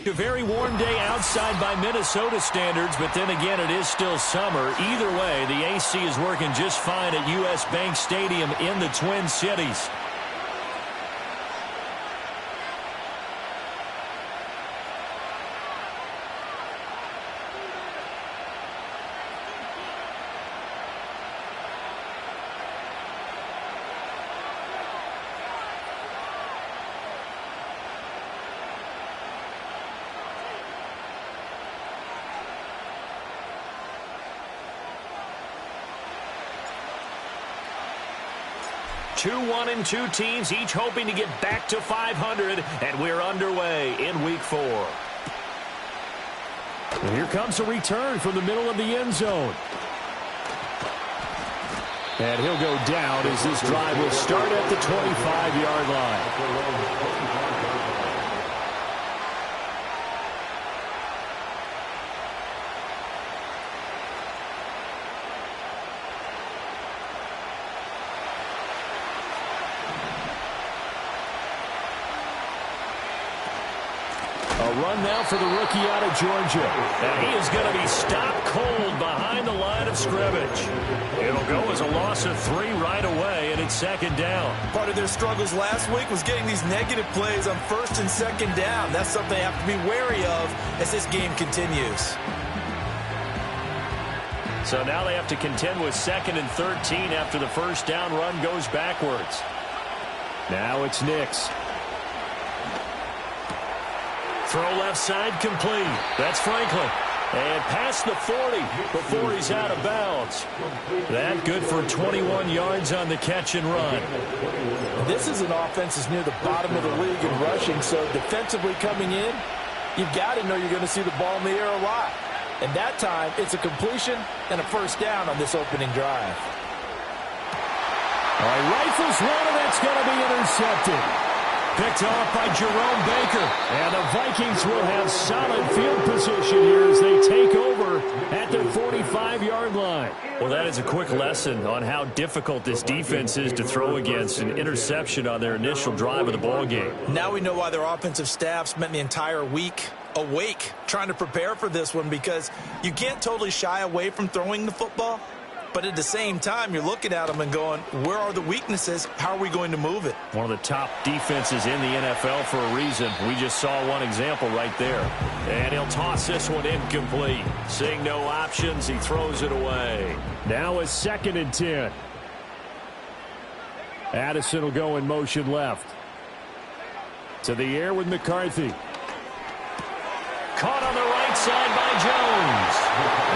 A very warm day outside by Minnesota standards, but then again, it is still summer. Either way, the AC is working just fine at U.S. Bank Stadium in the Twin Cities. Two 1-2 teams, each hoping to get back to 500, and we're underway in Week 4. And here comes a return from the middle of the end zone. And he'll go down as this drive will start at the 25-yard line. A run now for the rookie out of Georgia. And he is going to be stopped cold behind the line of scrimmage. It'll go as a loss of 3 right away, and it's second down. Part of their struggles last week was getting these negative plays on first and second down. That's something they have to be wary of as this game continues. So now they have to contend with 2nd and 13 after the first down run goes backwards. Now it's Nix. Throw left side complete. That's Franklin. And past the 40 before he's out of bounds. That good for 21 yards on the catch and run. This is an offense that's near the bottom of the league in rushing, so defensively coming in, you've got to know you're going to see the ball in the air a lot. And that time, it's a completion and a first down on this opening drive. All right, rifles one, and that's going to be intercepted. Picked off by Jerome Baker. And the Vikings will have solid field position here as they take over at their 45-yard line. Well, that is a quick lesson on how difficult this defense is to throw against. An interception on their initial drive of the ball game. Now we know why their offensive staff spent the entire week awake trying to prepare for this one, because you can't totally shy away from throwing the football. But at the same time, you're looking at them and going, where are the weaknesses? How are we going to move it? One of the top defenses in the NFL for a reason. We just saw one example right there. And he'll toss this one incomplete. Seeing no options, he throws it away. Now it's 2nd and 10. Addison will go in motion left. To the air with McCarthy. Caught on the right side by Jones.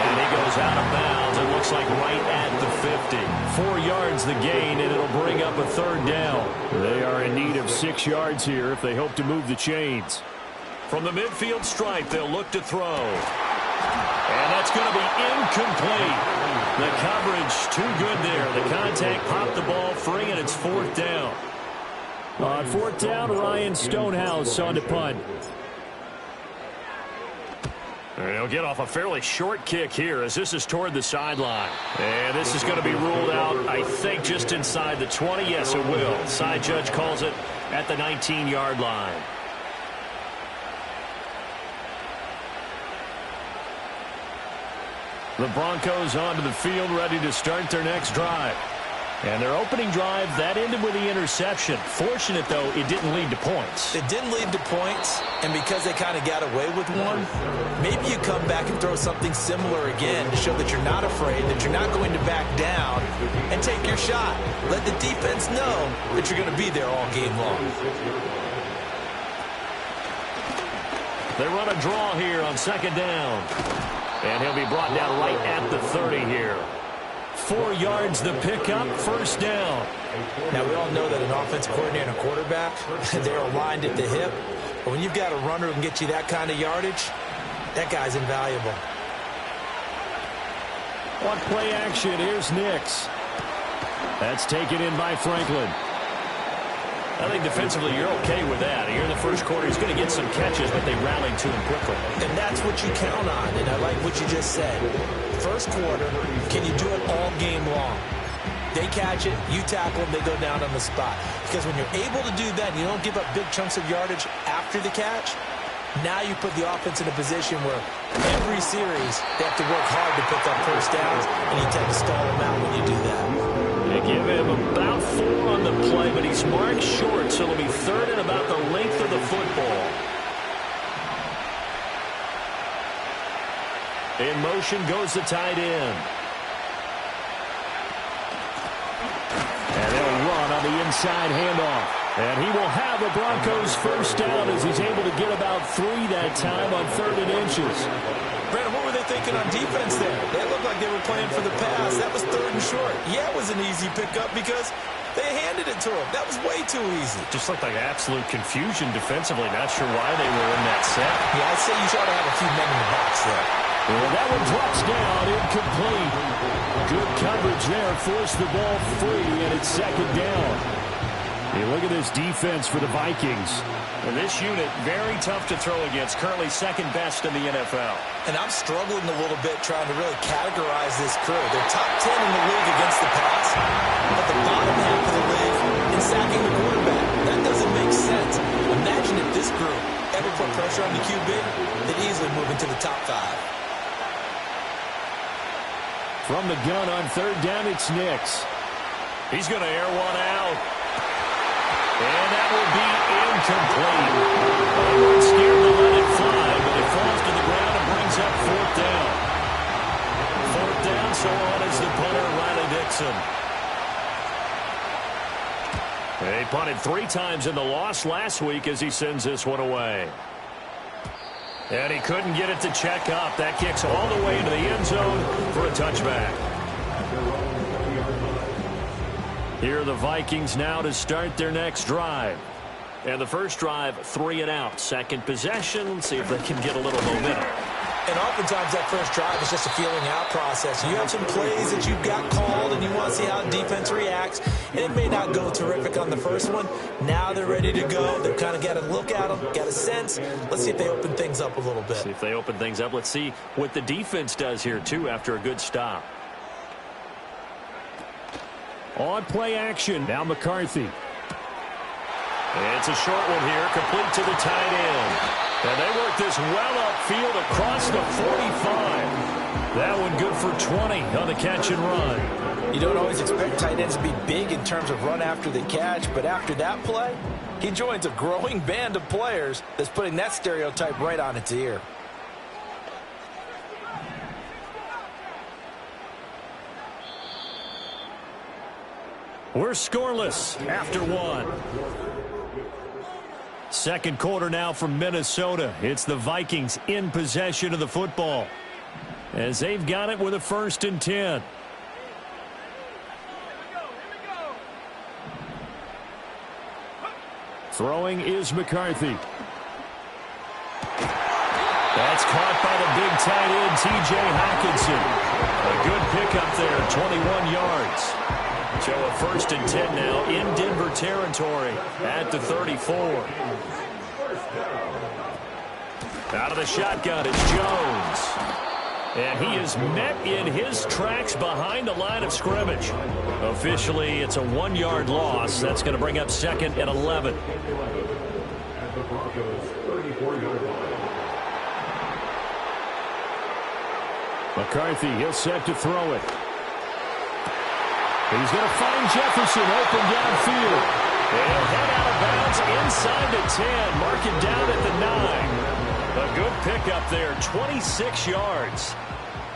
And he goes out of bounds. It looks like right at the 50. 4 yards the gain, and it'll bring up a third down. They are in need of 6 yards here if they hope to move the chains. From the midfield stripe, they'll look to throw. And that's going to be incomplete. The coverage too good there. The contact popped the ball free, and it's 4th down. On 4th down, Ryan Stonehouse on to punt. And he'll get off a fairly short kick here as this is toward the sideline. And this is going to be ruled out, I think, just inside the 20. Yes, it will. Side judge calls it at the 19-yard line. The Broncos onto the field, ready to start their next drive. And their opening drive, that ended with the interception. Fortunate, though, it didn't lead to points. It didn't lead to points, and because they kind of got away with one, maybe you come back and throw something similar again to show that you're not afraid, that you're not going to back down, and take your shot. Let the defense know that you're going to be there all game long. They run a draw here on 2nd down. And he'll be brought down right at the 30 here. 4 yards the pickup, first down. Now, we all know that an offensive coordinator and a quarterback, they're aligned at the hip. But when you've got a runner who can get you that kind of yardage, that guy's invaluable. On play action, here's Nix. That's taken in by Franklin. I think defensively you're okay with that. Here in the first quarter, he's going to get some catches, but they rallied to him quickly. And that's what you count on, and I like what you just said. First quarter, can you do it all game long? They catch it, you tackle them, they go down on the spot. Because when you're able to do that and you don't give up big chunks of yardage after the catch, Now you put the offense in a position where every series they have to work hard to pick up first downs, and you tend to stall them out when you do that. They give him about 4 on the play, but he's marked short, so it'll be third and about the length of the football. In motion goes the tight end. And they'll run on the inside handoff. And he will have the Broncos first down as he's able to get about 3 that time on 3rd and inches. Brandon, what were they thinking on defense there? They looked like they were playing for the pass. That was 3rd and short. Yeah, it was an easy pickup because they handed it to him. That was way too easy. Just looked like absolute confusion defensively. Not sure why they were in that set. Yeah, I'd say you ought to have a few men in the box there. Well, that one drops down, incomplete. Good coverage there, forced the ball free, and it's 2nd down. Hey, look at this defense for the Vikings. And this unit, very tough to throw against, currently 2nd best in the NFL. And I'm struggling a little bit trying to really categorize this crew. They're top 10 in the league against the pass, but the bottom half of the league in sacking the quarterback. That doesn't make sense. Imagine if this group ever put pressure on the QB, they'd easily move into the top 5. From the gun on 3rd down, it's Nix. He's going to air one out. And that will be incomplete. They weren't scared to let it fly, but it falls to the ground and brings up 4th down. 4th down, so on is the punter, Riley Dixon. They punted 3 times in the loss last week as he sends this one away. And he couldn't get it to check up. That kicks all the way into the end zone for a touchback. Here are the Vikings now to start their next drive. And the first drive, 3 and out. Second possession, see if they can get a little momentum. And oftentimes that first drive is just a feeling out process. You have some plays that you've got called and you want to see how the defense reacts. And it may not go terrific on the first one. Now they're ready to go. They've kind of got a look at them, got a sense. Let's see if they open things up a little bit. See if they open things up. Let's see what the defense does here, too, after a good stop. On play action, now McCarthy. It's a short one here, complete to the tight end. And they work this well upfield across the 45. That one good for 20 on the catch and run. You don't always expect tight ends to be big in terms of run after the catch, but after that play, he joins a growing band of players that's putting that stereotype right on its ear. We're scoreless after 1. Second quarter now from Minnesota. It's the Vikings in possession of the football as they've got it with a 1st and 10. Throwing is McCarthy. That's caught by the big tight end, T.J. Hockenson. A good pickup there, 21 yards. So a 1st and 10 now in Denver territory at the 34. Out of the shotgun, it's Jones. And he is met in his tracks behind the line of scrimmage. Officially, it's a 1-yard loss. That's going to bring up 2nd and 11. McCarthy, he'll set to throw it. He's going to find Jefferson open downfield. He'll head out of bounds inside the 10. Mark it down at the 9. A good pickup there, 26 yards.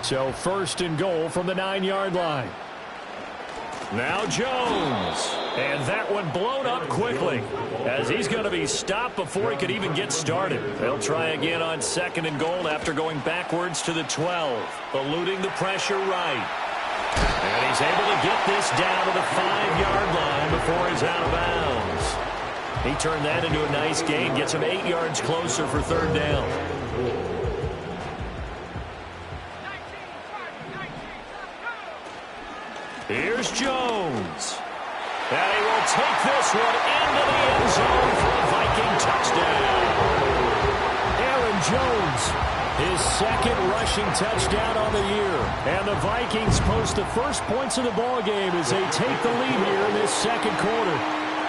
So 1st and goal from the 9-yard line. Now Jones. And that one blown up quickly as he's going to be stopped before he could even get started. They'll try again on 2nd and goal after going backwards to the 12. Eluding the pressure right. And he's able to get this down to the 5-yard line before he's out of bounds. He turned that into a nice gain, gets him 8 yards closer for 3rd down. Here's Jones. And he will take this one into the end zone for a Viking touchdown. Aaron Jones, his 2nd rushing touchdown on the year. And the Vikings post the first points of the ball game as they take the lead here in this 2nd quarter.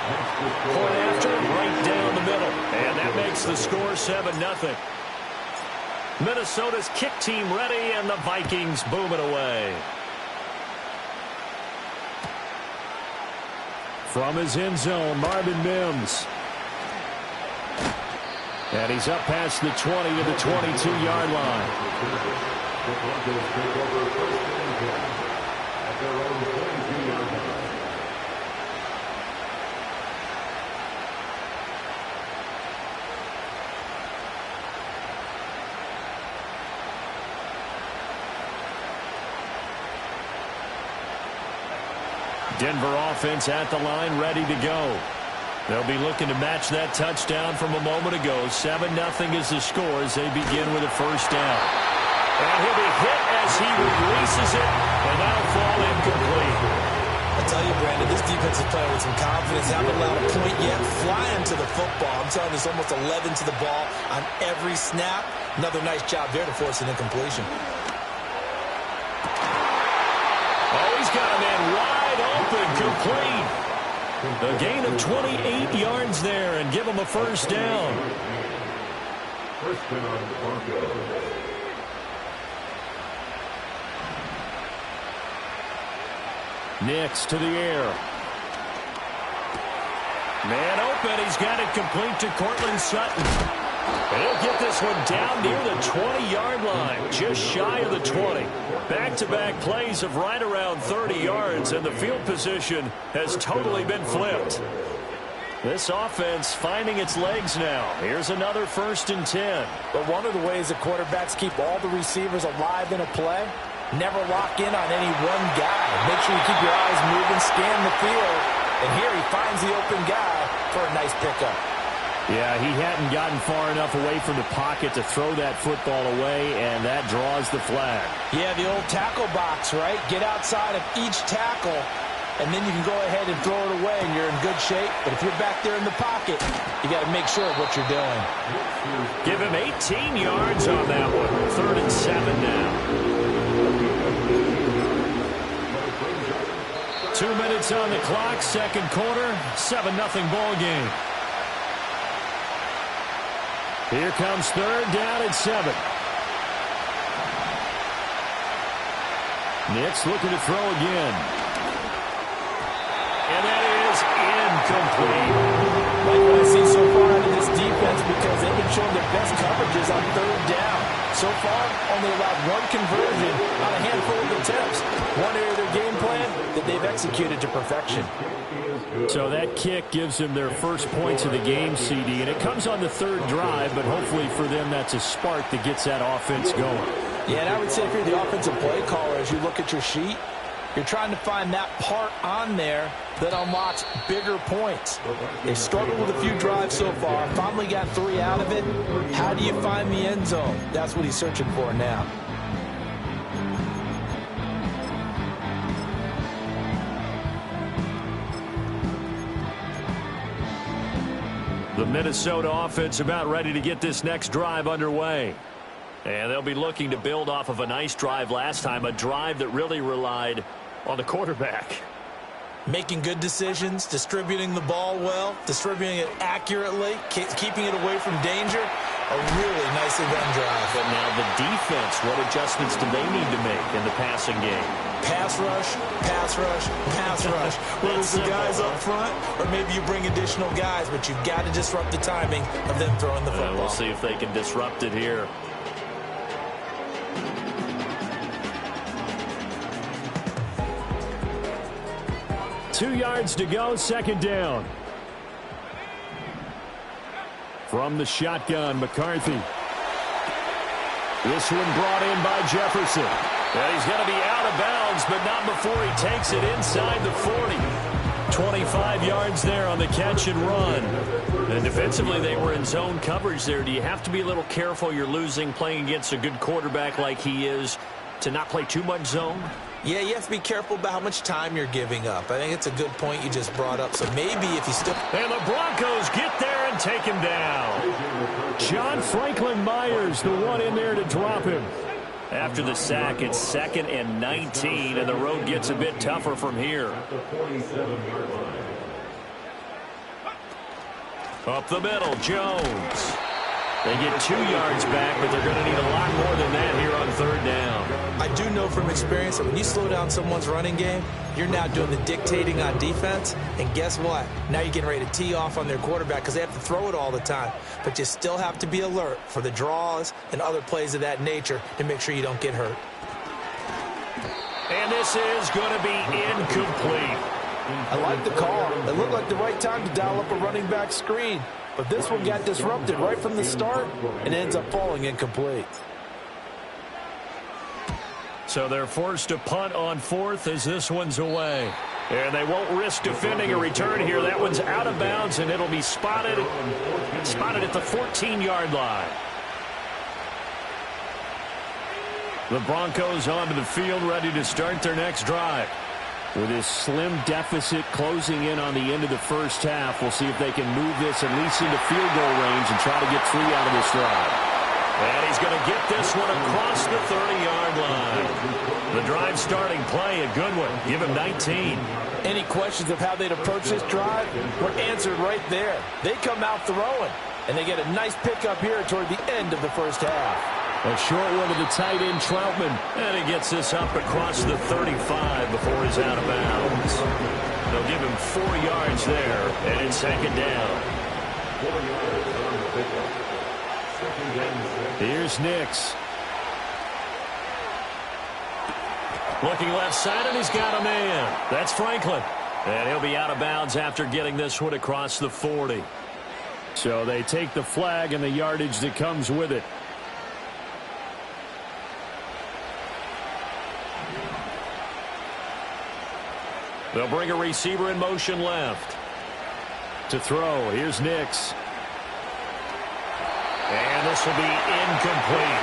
Point after, right down the middle. And that makes the score 7-0. Minnesota's kick team ready, and the Vikings boom it away. From his end zone, Marvin Mims. And he's up past the 20 to the 22-yard line. The Broncos take over first and 10 at their own 22-yard line. Denver offense at the line, ready to go. They'll be looking to match that touchdown from a moment ago. 7-0 is the score as they begin with a first down. And he'll be hit as he releases it, and that'll fall incomplete. I tell you, Brandon, this defense is playing with some confidence. Haven't allowed a point yet. Flying to the football. I'm telling you, it's almost 11 to the ball on every snap. Another nice job there to force an incompletion. Oh, he's got a man wide open, complete. A gain of 28 yards there and give him a first down. First down, Broncos. Nix to the air. Man open. He's got it complete to Cortland Sutton. And he'll get this one down near the 20-yard line, just shy of the 20. Back-to-back plays of right around 30 yards, and the field position has totally been flipped. This offense finding its legs now. Here's another 1st and 10. But one of the ways that quarterbacks keep all the receivers alive in a play, never lock in on any one guy. Make sure you keep your eyes moving, scan the field, and here he finds the open guy for a nice pickup. Yeah, he hadn't gotten far enough away from the pocket to throw that football away, and that draws the flag. Yeah, the old tackle box, right? Get outside of each tackle, and then you can go ahead and throw it away, and you're in good shape. But if you're back there in the pocket, you got to make sure of what you're doing. Give him 18 yards on that one. 3rd and 7 now. 2 minutes on the clock, second quarter, 7-0 ball game. Here comes 3rd down at 7. Nix looking to throw again. And that is incomplete. Like what I see so far out of this defense, because they've been showing their best coverages on 3rd down. So far, only allowed one conversion on a handful of attempts. One area of their game plan that they've executed to perfection. So that kick gives them their first points of the game, CD, and it comes on the 3rd drive, but hopefully for them that's a spark that gets that offense going. Yeah, and I would say if you're the offensive play caller, as you look at your sheet, you're trying to find that part on there that unlocks bigger points. They've struggled with a few drives so far, finally got 3 out of it. How do you find the end zone? That's what he's searching for now. The Minnesota offense about ready to get this next drive underway. And they'll be looking to build off of a nice drive last time, a drive that really relied on the quarterback. Making good decisions, distributing the ball well, distributing it accurately, keeping it away from danger. A really nicely run drive. But now the defense, what adjustments do they need to make in the passing game? Pass rush, pass rush, pass rush. Whether it's the guys up front or maybe you bring additional guys, but you've got to disrupt the timing of them throwing the football. We'll see if they can disrupt it here. Two yards to go, 2nd down. From the shotgun, McCarthy. This one brought in by Jefferson. And he's going to be out of bounds, but not before he takes it inside the 40. 25 yards there on the catch and run. And defensively, they were in zone coverage there. Do you have to be a little careful? You're losing playing against a good quarterback like he is to not play too much zone? Yeah, you have to be careful about how much time you're giving up. I think it's a good point you just brought up. So maybe if you still... And the Broncos get there and take him down. John Franklin Myers, the one in there to drop him. After the sack, it's 2nd and 19, and the road gets a bit tougher from here. Up the middle, Jones. They get 2 yards back, but they're going to need a lot more than that here on 3rd down. I do know from experience that when you slow down someone's running game, you're now doing the dictating on defense. And guess what? Now you're getting ready to tee off on their quarterback because they have to throw it all the time. But you still have to be alert for the draws and other plays of that nature to make sure you don't get hurt. And this is going to be incomplete. I like the call. It looked like the right time to dial up a running back screen. But this one got disrupted right from the start and ends up falling incomplete. So they're forced to punt on 4th as this one's away. And they won't risk defending a return here. That one's out of bounds, and it'll be spotted at the 14-yard line. The Broncos onto the field, ready to start their next drive. With this slim deficit closing in on the end of the first half, we'll see if they can move this at least into field goal range and try to get 3 out of this drive. And he's going to get this one across the 30-yard line. The drive starting play, a good one. Give him 19. Any questions of how they'd approach this drive were answered right there. They come out throwing, and they get a nice pickup here toward the end of the first half. A short one to the tight end, Troutman. And he gets this up across the 35 before he's out of bounds. They'll give him 4 yards there, and it's 2nd down. Here's Nix. Looking left side, and he's got a man. That's Franklin. And he'll be out of bounds after getting this one across the 40. So they take the flag and the yardage that comes with it. They'll bring a receiver in motion left. To throw, here's Nix. And this will be incomplete.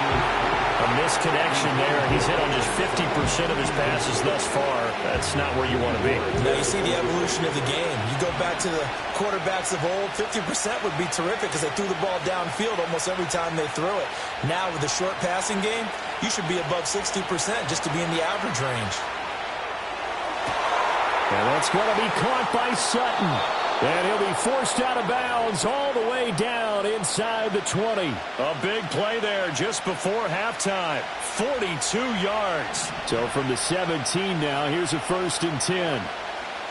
A misconnection there. He's hit on just 50% of his passes thus far. That's not where you want to be. Now you see the evolution of the game. You go back to the quarterbacks of old, 50% would be terrific because they threw the ball downfield almost every time they threw it. Now with the short passing game, you should be above 60% just to be in the average range. And that's going to be caught by Sutton. And he'll be forced out of bounds all the way down inside the 20. A big play there just before halftime. 42 yards. So from the 17 now, here's a 1st and 10.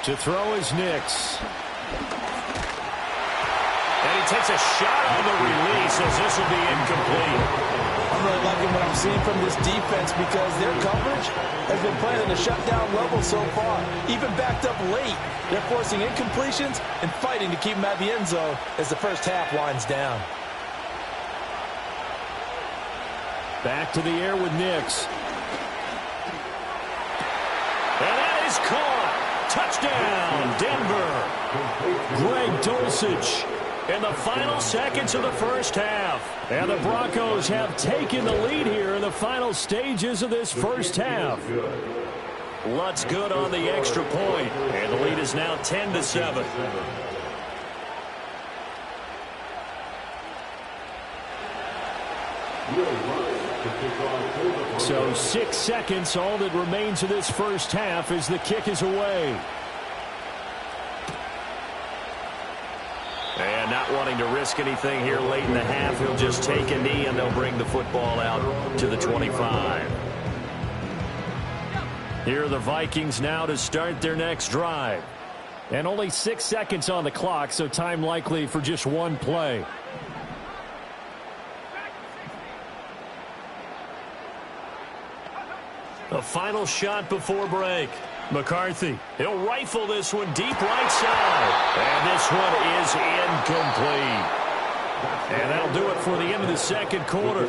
To throw is Nix. And he takes a shot on the release as this will be incomplete. I'm really liking what I'm seeing from this defense because their coverage has been playing at a shutdown level so far. Even backed up late, they're forcing incompletions and fighting to keep them at the end zone as the first half winds down. Back to the air with Nix. And that is caught. Touchdown, Denver. Greg Dulcich. In the final seconds of the first half. And the Broncos have taken the lead here in the final stages of this first half. Lutz good on the extra point. And the lead is now 10-7. So 6 seconds, all that remains of this first half as the kick is away. And not wanting to risk anything here late in the half, he'll just take a knee and they'll bring the football out to the 25. Here are the Vikings now to start their next drive. And only 6 seconds on the clock, so time likely for just one play. A final shot before break. McCarthy, he'll rifle this one deep right side. And this one is incomplete. And that'll do it for the end of the second quarter.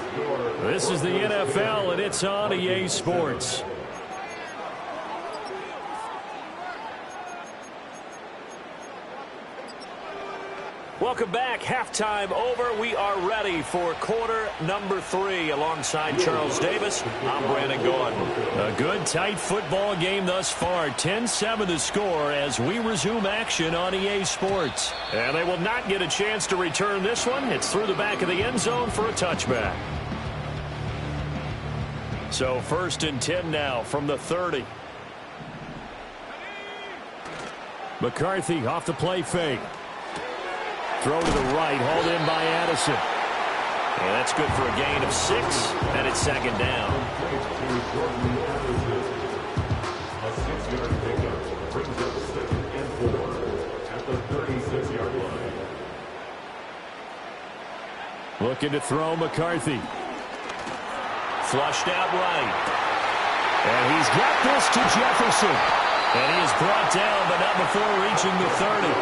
This is the NFL, and it's on EA Sports. Welcome back. Halftime over. We are ready for quarter number 3. Alongside Charles Davis, I'm Brandon Gordon. A good, tight football game thus far. 10-7 the score as we resume action on EA Sports. And they will not get a chance to return this one. It's through the back of the end zone for a touchback. So 1st and 10 now from the 30. McCarthy off the play fake. Throw to the right, hauled in by Addison. And that's good for a gain of 6, and it's second down. A 6-yard pickup brings up 2nd and 4 at the 36-yard line. Looking to throw McCarthy. Flushed out right. And he's got this to Jefferson. And he is brought down, but not before reaching the 30.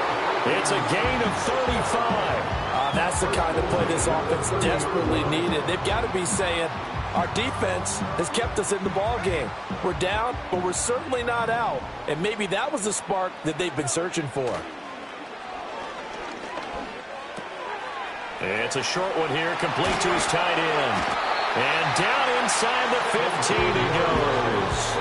It's a gain of 35. That's the kind of play this offense desperately needed. They've got to be saying, our defense has kept us in the ball game. We're down, but we're certainly not out. And maybe that was the spark that they've been searching for. It's a short one here, complete to his tight end. And down inside the 15 he goes.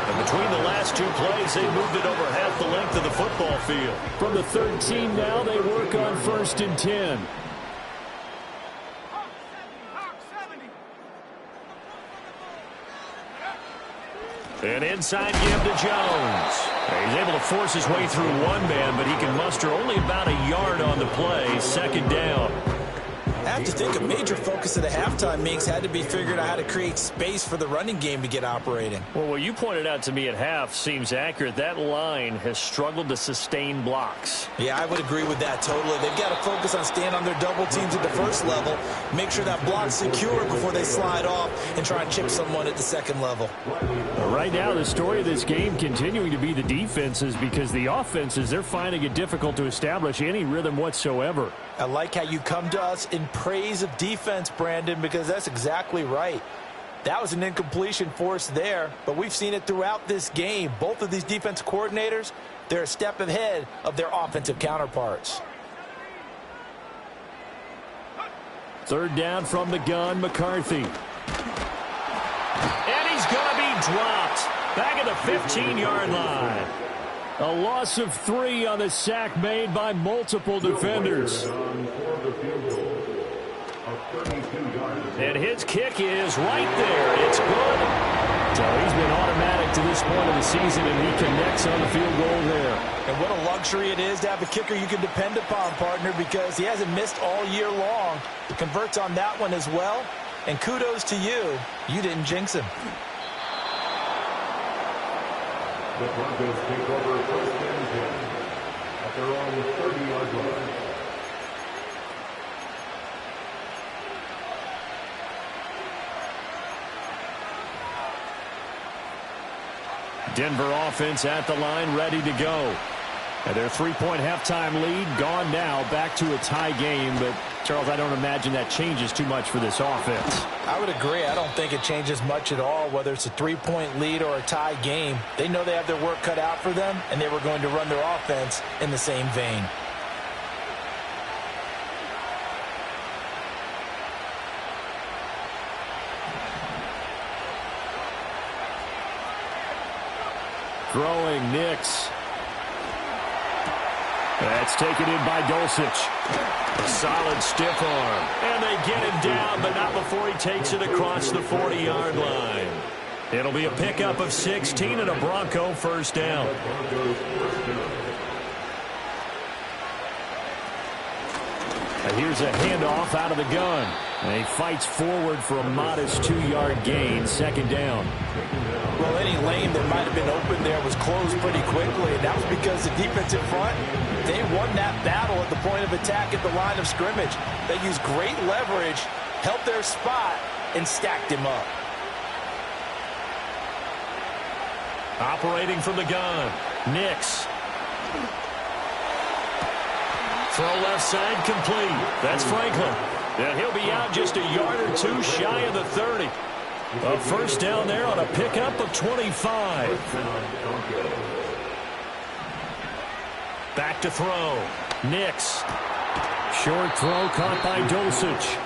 And between the last 2 plays, they moved it over half the length of the football field. From the 13 now, they work on 1st and 10. An inside give to Jones. He's able to force his way through one man, but he can muster only about a yard on the play. 2nd down. I have to think a major focus of the halftime meetings had to be figuring out how to create space for the running game to get operating. Well, what you pointed out to me at half seems accurate. That line has struggled to sustain blocks. Yeah, I would agree with that totally. They've got to focus on staying on their double teams at the first level, make sure that block's secure before they slide off and try and chip someone at the second level. Right now, the story of this game continuing to be the defenses, because the offenses, they're finding it difficult to establish any rhythm whatsoever. I like how you come to us in praise of defense, Brandon, because that's exactly right. That was an incompletion forced there, but we've seen it throughout this game. Both of these defense coordinators, they're a step ahead of their offensive counterparts. 3rd down from the gun, McCarthy. And he's going to be dropped back at the 15-yard line. A loss of 3 on the sack made by multiple defenders. And his kick is right there. It's good. So he's been automatic to this point of the season, and he connects on the field goal there. And what a luxury it is to have a kicker you can depend upon, partner, because he hasn't missed all year long. Converts on that one as well. And kudos to you. You didn't jinx him. The Broncos take over 1st and 10 at their own 30-yard line. Denver offense at the line, ready to go. And their 3-point halftime lead gone now, back to a tie game. But, Charles, I don't imagine that changes too much for this offense. I would agree. I don't think it changes much at all, whether it's a 3-point lead or a tie game. They know they have their work cut out for them, and they were going to run their offense in the same vein. Throwing, Nix. That's taken in by Dulcich. A solid stiff arm. And they get him down, but not before he takes it across the 40-yard line. It'll be a pickup of 16 and a Bronco 1st down. And here's a handoff out of the gun. And he fights forward for a modest 2-yard gain, 2nd down. Well, any lane that might have been open there was closed pretty quickly, and that was because the defense in front, they won that battle at the point of attack at the line of scrimmage. They used great leverage, held their spot, and stacked him up. Operating from the gun, Nix. Throw left side complete. That's Franklin. And he'll be out just a yard or 2 shy of the 30. A 1st down there on a pickup of 25. Back to throw. Nix. Short throw caught by Dulcich.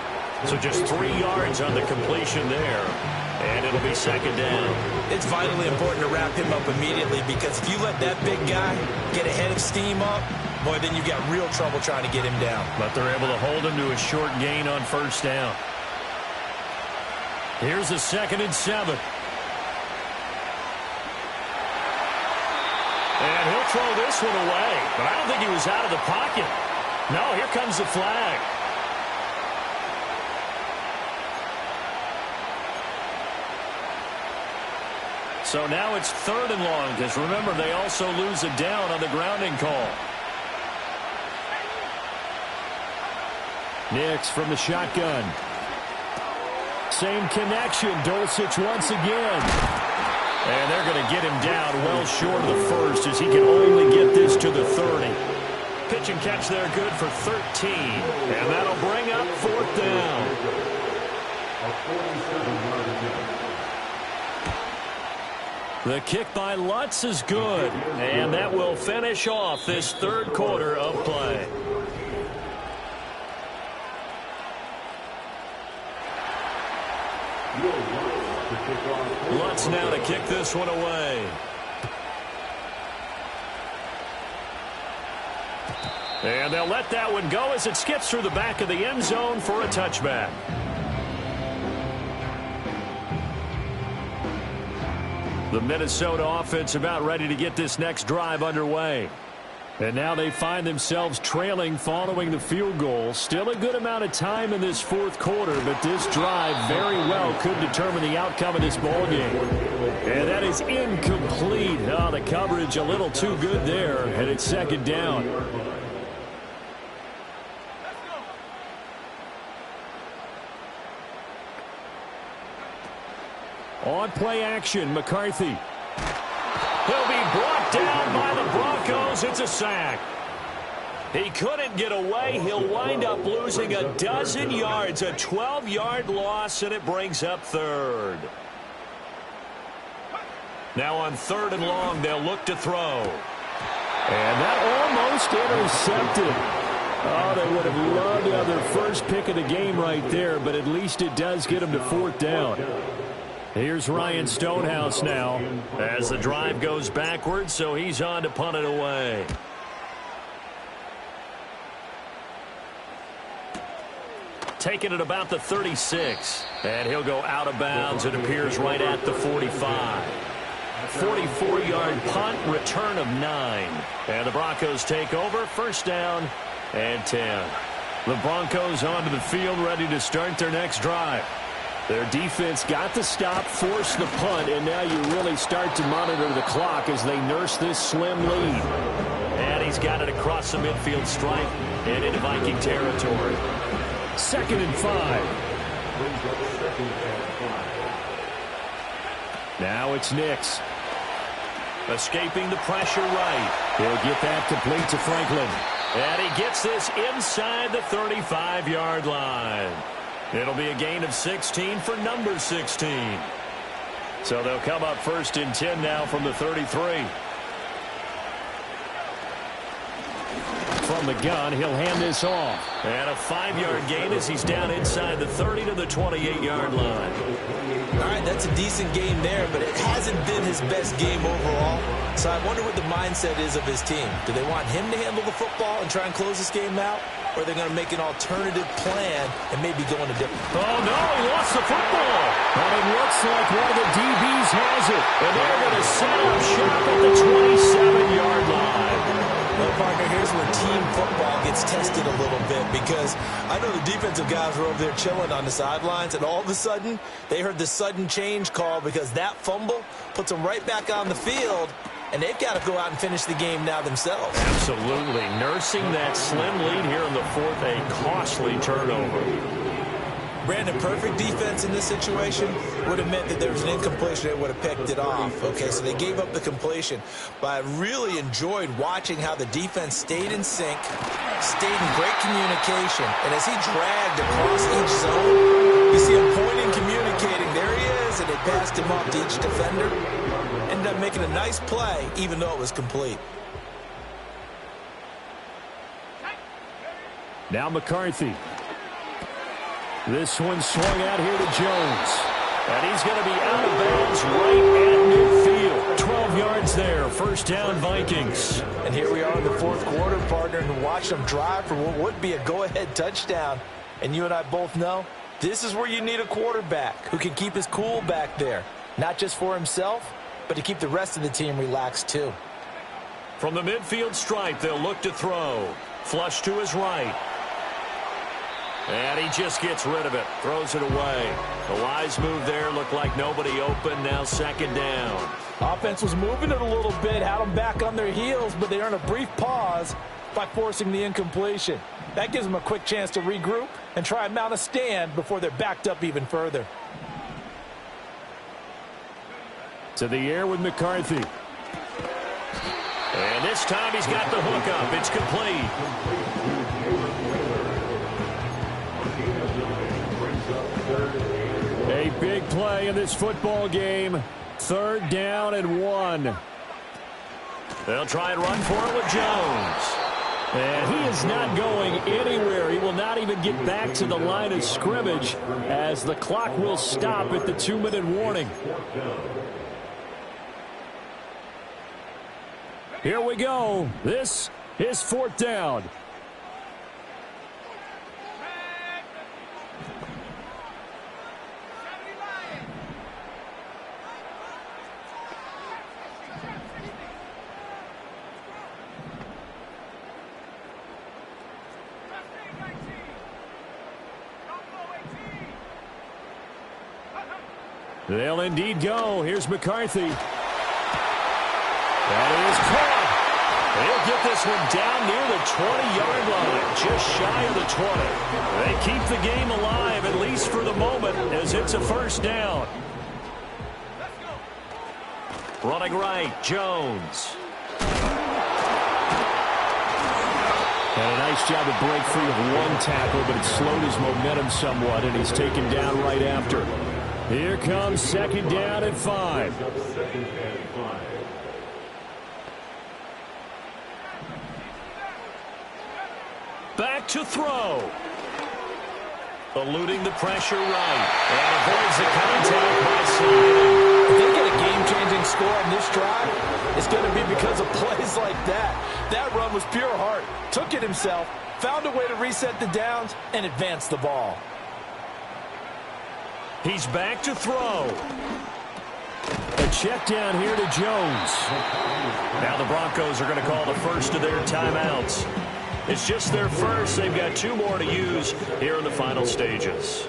So just 3 yards on the completion there. And it'll be 2nd down. It's vitally important to wrap him up immediately, because if you let that big guy get a head of steam up, boy, then you've got real trouble trying to get him down. But they're able to hold him to a short gain on 1st down. Here's a 2nd and 7. And he'll throw this one away. But I don't think he was out of the pocket. No, here comes the flag. So now it's 3rd and long, because remember, they also lose a down on the grounding call. Nix from the shotgun. Same connection. Dulcich once again. And they're going to get him down well short of the first, as he can only get this to the 30. Pitch and catch there good for 13. And that'll bring up 4th down. The kick by Lutz is good. And that will finish off this 3rd quarter of play. Lutz now to kick this one away. And they'll let that one go as it skips through the back of the end zone for a touchback. The Minnesota offense about ready to get this next drive underway. And now they find themselves trailing following the field goal. Still a good amount of time in this 4th quarter, but this drive very well could determine the outcome of this ballgame. And that is incomplete. Oh, the coverage a little too good there, and it's 2nd down. On play action, McCarthy. He'll be brought down by the Broncos. It's a sack. He couldn't get away. He'll wind up losing a dozen yards, a 12-yard loss, and it brings up 3rd. Now on 3rd and long, they'll look to throw. And that almost intercepted. Oh, they would have loved to have their first pick of the game right there, but at least it does get them to 4th down. Here's Ryan Stonehouse now as the drive goes backwards, so he's on to punt it away. Taking it about the 36, and he'll go out of bounds. It appears right at the 45. 44-yard punt, return of 9. And the Broncos take over, 1st down and 10. The Broncos onto the field, ready to start their next drive. Their defense got the stop, forced the punt, and now you really start to monitor the clock as they nurse this slim lead. And he's got it across the midfield stripe and into Viking territory. 2nd and 5. Now it's Nix. Escaping the pressure right. He'll get that complete to Franklin. And he gets this inside the 35-yard line. It'll be a gain of 16 for number 16. So they'll come up 1st and 10 now from the 33. From the gun, he'll hand this off. And a 5-yard gain as he's down inside the 30 to the 28-yard line. All right, that's a decent game there, but it hasn't been his best game overall. So I wonder what the mindset is of his team. Do they want him to handle the football and try and close this game out? Or are they going to make an alternative plan and maybe go in a different... Oh, no, he lost the football. But it looks like one of the DBs has it. And they're going to set up shop at the 27-yard line. Well, partner, here's where team football gets tested a little bit, because I know the defensive guys were over there chilling on the sidelines, and all of a sudden, they heard the sudden change call because that fumble puts them right back on the field, and they've got to go out and finish the game now themselves. Absolutely. Nursing that slim lead here in the 4th, a costly turnover. Brandon, perfect defense in this situation would have meant that there was an incompletion. They would have picked it off. Okay, so they gave up the completion. But I really enjoyed watching how the defense stayed in sync, stayed in great communication. And as he dragged across each zone, you see him pointing, communicating. There he is, and they passed him off to each defender. Ended up making a nice play, even though it was complete. Now McCarthy. This one swung out here to Jones. And he's going to be out of bounds right at midfield. 12 yards there. 1st down, Vikings. And here we are in the 4th quarter, partner, and watch them drive for what would be a go-ahead touchdown. And you and I both know this is where you need a quarterback who can keep his cool back there. Not just for himself, but to keep the rest of the team relaxed too. From the midfield stripe, they'll look to throw. Flush to his right. And he just gets rid of it. Throws it away. The wise move there. Looked like nobody open. Now second down. Offense was moving it a little bit, had them back on their heels, but they earned a brief pause by forcing the incompletion. That gives them a quick chance to regroup and try and mount a stand before they're backed up even further. To the air with McCarthy. And this time he's got the hook up. It's complete. A big play in this football game. 3rd down and 1. They'll try and run for it with Jones. And he is not going anywhere. He will not even get back to the line of scrimmage as the clock will stop at the 2-minute warning. Here we go. This is 4th down. They'll indeed go. Here's McCarthy. That is caught. They'll get this one down near the 20-yard line, just shy of the 20. They keep the game alive, at least for the moment, as it's a 1st down. Running right, Jones. Had a nice job to break free of one tackle, but it slowed his momentum somewhat, and he's taken down right after. Here comes 2nd down and 5. Back to throw. Eluding the pressure right. And avoids the contact by sliding. If they get a game-changing score on this drive, it's going to be because of plays like that. That run was pure heart. Took it himself, found a way to reset the downs, and advance the ball. He's back to throw. A check down here to Jones. Now the Broncos are going to call the first of their timeouts. It's just their first. They've got 2 more to use here in the final stages.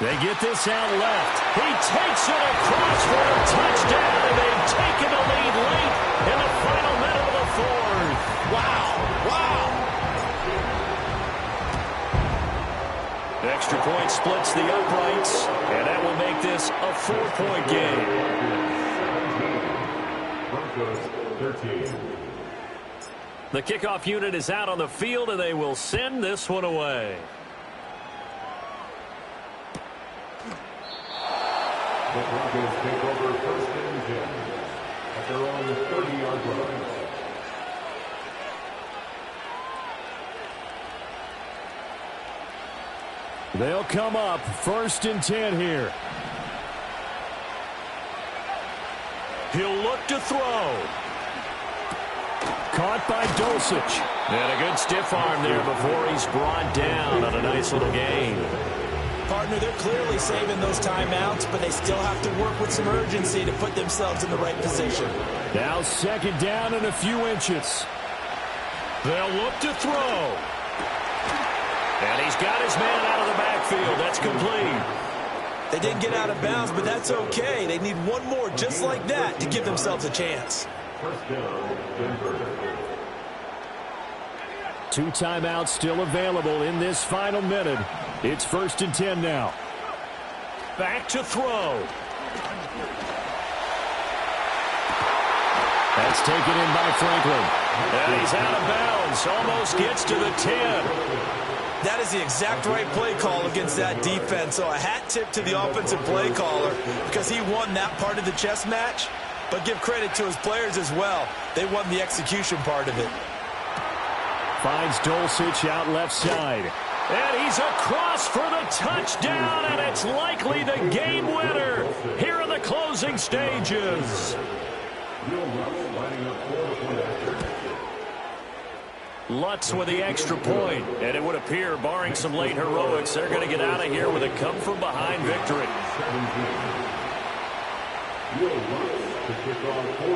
They get this out left. He takes it across for a touchdown, and they've taken the lead late in the final minute of the 4th. Wow. Extra point splits the uprights, and that will make this a 4-point game. The kickoff unit is out on the field, and they will send this one away. The Broncos take over 1st and 10 at their own 30-yard line. They'll come up 1st and 10 here. He'll look to throw. Caught by Dulcich. And a good stiff arm there before he's brought down on a nice little gain. Partner, they're clearly saving those timeouts, but they still have to work with some urgency to put themselves in the right position. Now 2nd down and a few inches. They'll look to throw. And he's got his man out of the backfield. That's complete. They didn't get out of bounds, but that's okay. They need one more just like that to give themselves a chance. 2 timeouts still available in this final minute. It's 1st and 10 now. Back to throw. That's taken in by Franklin. And he's out of bounds. Almost gets to the 10. That is the exact right play call against that defense. So a hat tip to the offensive play caller because he won that part of the chess match. But give credit to his players as well. They won the execution part of it. Finds Dulcich out left side. And he's across for the touchdown, and it's likely the game winner here in the closing stages. Lutz with the extra point, and it would appear, barring some late heroics, they're going to get out of here with a come-from-behind victory.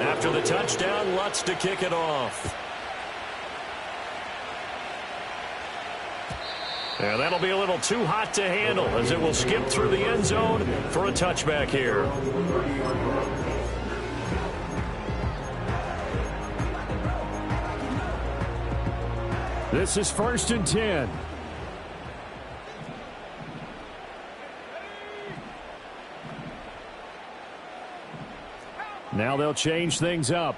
After the touchdown, Lutz to kick it off. Yeah, that'll be a little too hot to handle as it will skip through the end zone for a touchback here. This is 1st and 10. Now they'll change things up.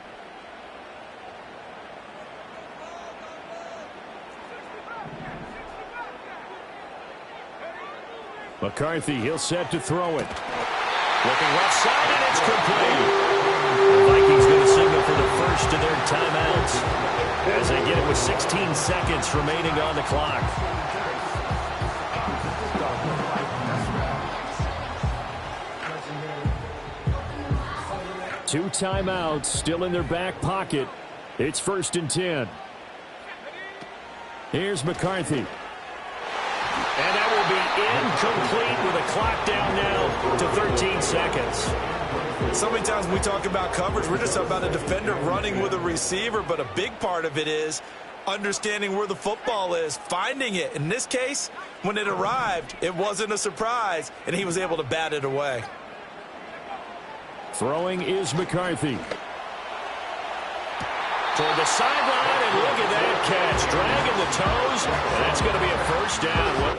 McCarthy, he'll set to throw it. Looking left side, and it's complete. The Vikings going to signal for the first of their timeouts as they get it with 16 seconds remaining on the clock. Two timeouts still in their back pocket. It's 1st and 10. Here's McCarthy. And that will be incomplete with a clock down now to 13 seconds. So many times when we talk about coverage, we're just talking about a defender running with a receiver, but a big part of it is understanding where the football is, finding it. In this case, when it arrived, it wasn't a surprise, and he was able to bat it away. Throwing is McCarthy. Toward the sideline, and look at that catch. Dragging the toes, and that's going to be a first down.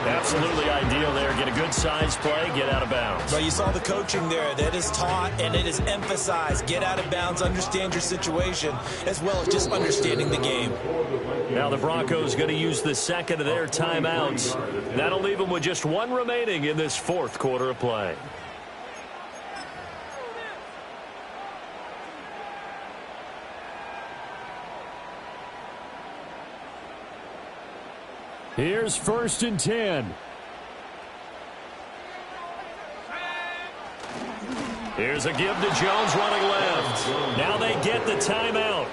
Absolutely ideal there. Get a good size play, get out of bounds. Well, you saw the coaching there. That is taught and it is emphasized. Get out of bounds, understand your situation, as well as just understanding the game. Now the Broncos going to use the second of their timeouts. That'll leave them with just one remaining in this fourth quarter of play. Here's 1st and 10. Here's a give to Jones running left. Now they get the timeout.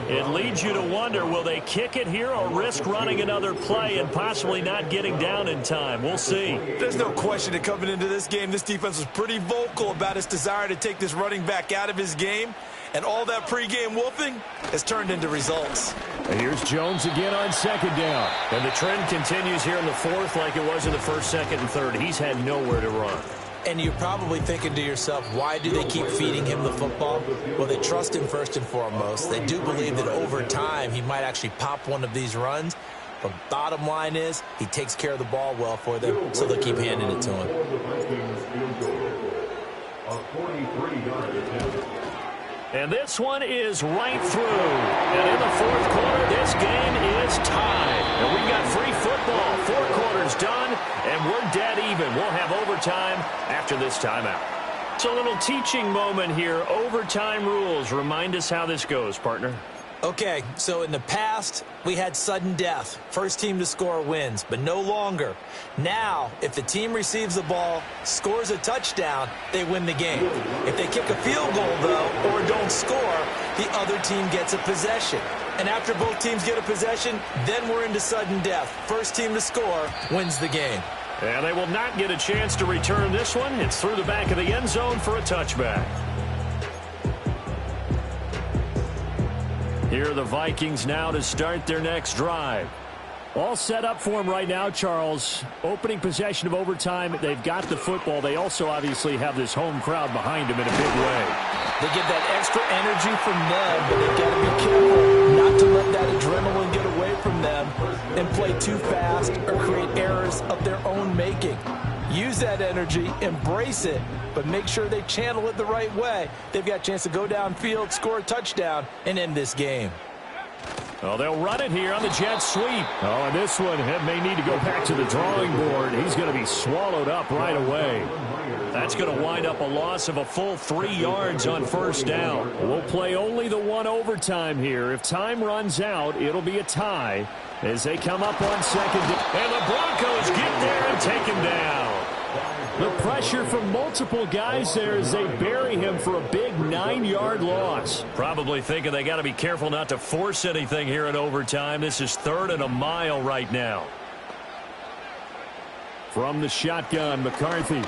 It leads you to wonder, will they kick it here or risk running another play and possibly not getting down in time? We'll see. There's no question that coming into this game, this defense was pretty vocal about its desire to take this running back out of his game. And all that pregame wolfing has turned into results. And here's Jones again on 2nd down. And the trend continues here in the fourth like it was in the first, second, and third. He's had nowhere to run. And you're probably thinking to yourself, why do they keep feeding him the football? Well, they trust him first and foremost. They do believe that over time he might actually pop one of these runs. But bottom line is he takes care of the ball well for them, so they'll keep handing it to him. And this one is right through. And in the fourth quarter, this game is tied. And we've got free football. 4 quarters done, and we're dead even. We'll have overtime after this timeout. It's a little teaching moment here. Overtime rules. Remind us how this goes, partner. Okay, so in the past, we had sudden death. First team to score wins, but no longer. Now, if the team receives the ball, scores a touchdown, they win the game. If they kick a field goal, though, or don't score, the other team gets a possession. And after both teams get a possession, then we're into sudden death. First team to score wins the game. And they will not get a chance to return this one. It's through the back of the end zone for a touchback. Here are the Vikings now to start their next drive. All set up for them right now, Charles. Opening possession of overtime. They've got the football. They also obviously have this home crowd behind them in a big way. They get that extra energy from them, but they got to be careful not to let that adrenaline get away from them and play too fast or create errors of their own making. Use that energy, embrace it, but make sure they channel it the right way. They've got a chance to go downfield, score a touchdown, and end this game. Well, they'll run it here on the jet sweep. Oh, and this one may need to go back to the drawing board. He's going to be swallowed up right away. That's going to wind up a loss of a full 3 yards on first down. We'll play only the one overtime here. If time runs out, it'll be a tie as they come up on second. And the Broncos get there and take him down. The pressure from multiple guys there as they bury him for a big 9-yard loss. Probably thinking they got to be careful not to force anything here in overtime. This is 3rd and a mile right now. From the shotgun, McCarthy. Work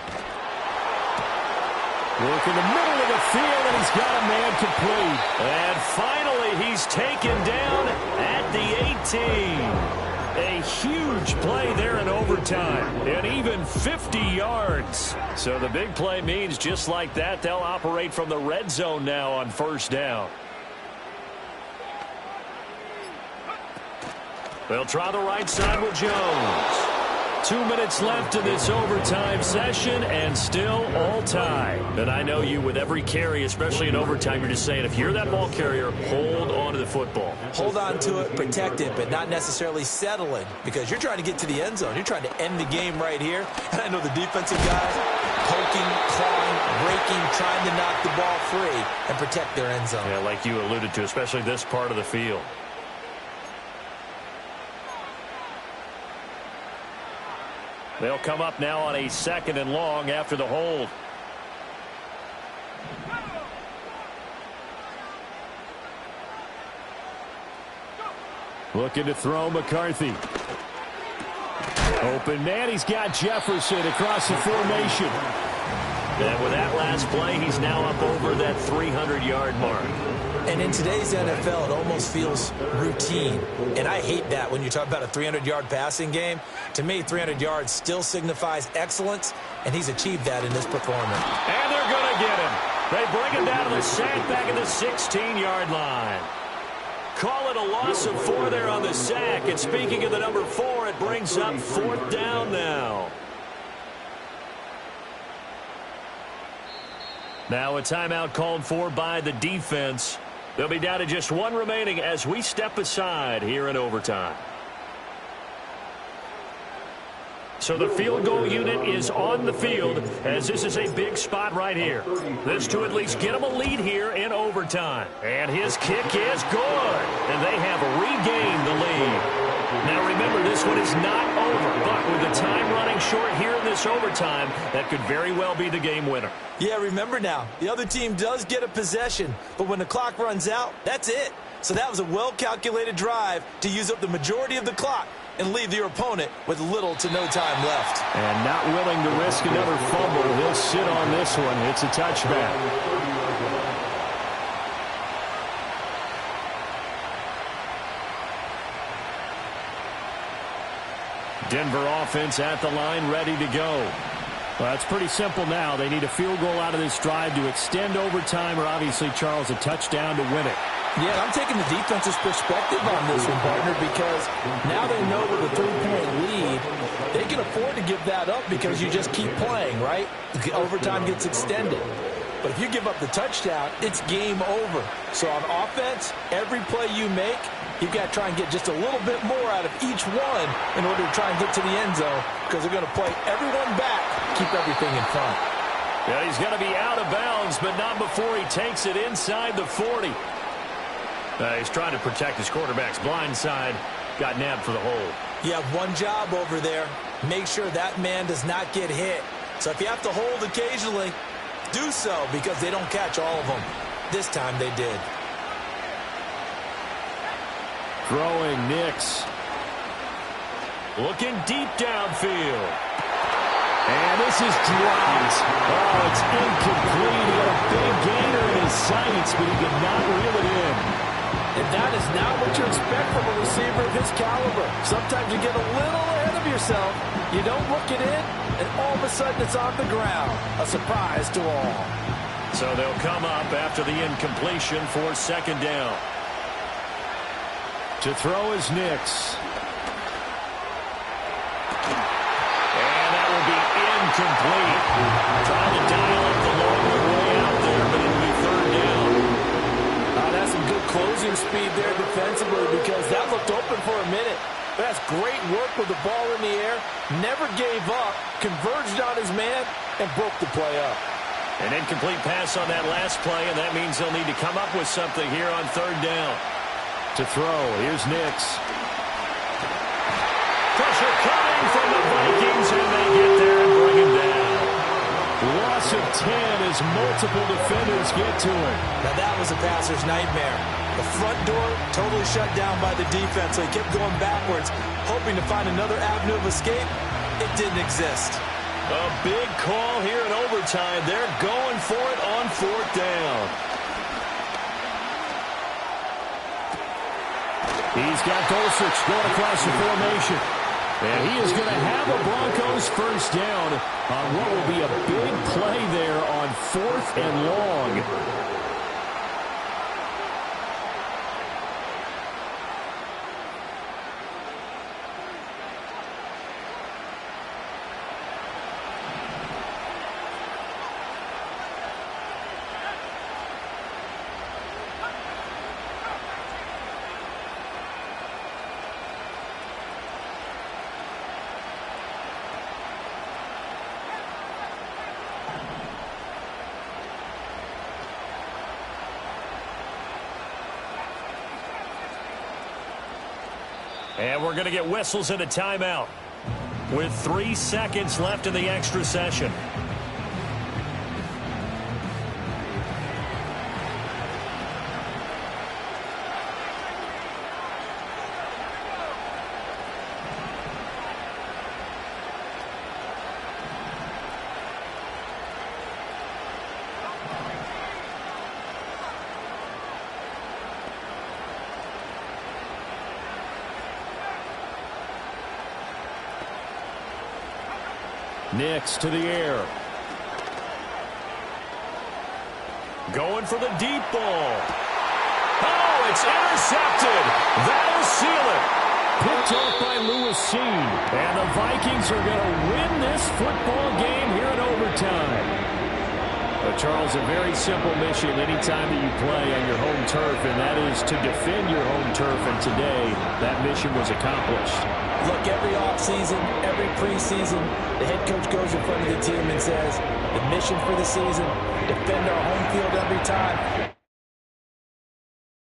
in the middle of the field, and he's got a man complete. And finally, he's taken down at the 18. A huge play there in overtime, and even 50 yards. So the big play means just like that, they'll operate from the red zone now on first down. They'll try the right side with Jones. 2 minutes left in this overtime session, and still all tied. And I know you, with every carry, especially in overtime, you're just saying, if you're that ball carrier, hold on to the football. Hold on to it, protect it, but not necessarily settling, because you're trying to get to the end zone. You're trying to end the game right here. And I know the defensive guys poking, clawing, breaking, trying to knock the ball free and protect their end zone. Yeah, like you alluded to, especially this part of the field. They'll come up now on a 2nd and long after the hold. Looking to throw, McCarthy. Open man, he's got Jefferson across the formation. And with that last play, he's now up over that 300-yard mark. And in today's NFL, it almost feels routine. And I hate that when you talk about a 300-yard passing game. To me, 300 yards still signifies excellence, and he's achieved that in this performance. And they're going to get him. They bring him down to the sack back at the 16-yard line. Call it a loss of 4 there on the sack. And speaking of the number 4, it brings up 4th down now. Now a timeout called for by the defense. They'll be down to just 1 remaining as we step aside here in overtime. So the field goal unit is on the field, as this is a big spot right here. This to at least get them a lead here in overtime. And his kick is good. And they have regained the lead. Now remember, this one is not over, but with the time running short here in this overtime, that could very well be the game winner. Yeah, remember now, the other team does get a possession, but when the clock runs out, that's it. So that was a well-calculated drive to use up the majority of the clock and leave your opponent with little to no time left. And not willing to risk another fumble, he'll sit on this one. It's a touchback. Denver offense at the line, ready to go. Well, it's pretty simple now. They need a field goal out of this drive to extend overtime, or obviously, Charles, a touchdown to win it. Yeah, I'm taking the defense's perspective on this one, partner, because now they know with a 3-point lead, they can afford to give that up because you just keep playing, right? The overtime gets extended. But if you give up the touchdown, it's game over. So on offense, every play you make, you've got to try and get just a little bit more out of each one in order to try and get to the end zone, because they're going to play everyone back, keep everything in front. Yeah, he's going to be out of bounds, but not before he takes it inside the 40. He's trying to protect his quarterback's blind side. Got nabbed for the hold. You have one job over there. Make sure that man does not get hit. So if you have to hold occasionally, do so, because they don't catch all of them. This time they did. Throwing Nix. Looking deep downfield. And this is dropped. Oh, it's incomplete. He had a big gainer in his sights, but he did not reel it in. And that is not what you expect from a receiver of his caliber. Sometimes you get a little ahead of yourself. You don't look it in, and all of a sudden it's on the ground. A surprise to all. So they'll come up after the incompletion for 2nd down. To throw is Nix. And that will be incomplete. Trying to dial up the long way out there, but it'll be 3rd down. That's some good closing speed there defensively, because that looked open for a minute. But that's great work with the ball in the air. Never gave up, converged on his man, and broke the play up. An incomplete pass on that last play, and that means they'll need to come up with something here on 3rd down. To throw, here's Nix. Pressure coming from the Vikings, and they get there and bring him down. Loss of 10 as multiple defenders get to him. Now that was a passer's nightmare. The front door totally shut down by the defense, so he kept going backwards, hoping to find another avenue of escape. it didn't exist. A big call here in overtime. They're going for it on 4th down. He's got Dulcich going across the formation. And he is going to have a Broncos first down on what will be a big play there on 4th and long. And we're going to get whistles and a timeout with 3 seconds left in the extra session. Nix to the air. Going for the deep ball. Oh, it's intercepted. That'll seal it. Picked off by Lewis Seen. And the Vikings are going to win this football game here in overtime. But Charles, a very simple mission anytime that you play on your home turf, and that is to defend your home turf. And today, that mission was accomplished. Look, every offseason, every preseason, the head coach goes in front of the team and says, the mission for the season, defend our home field every time.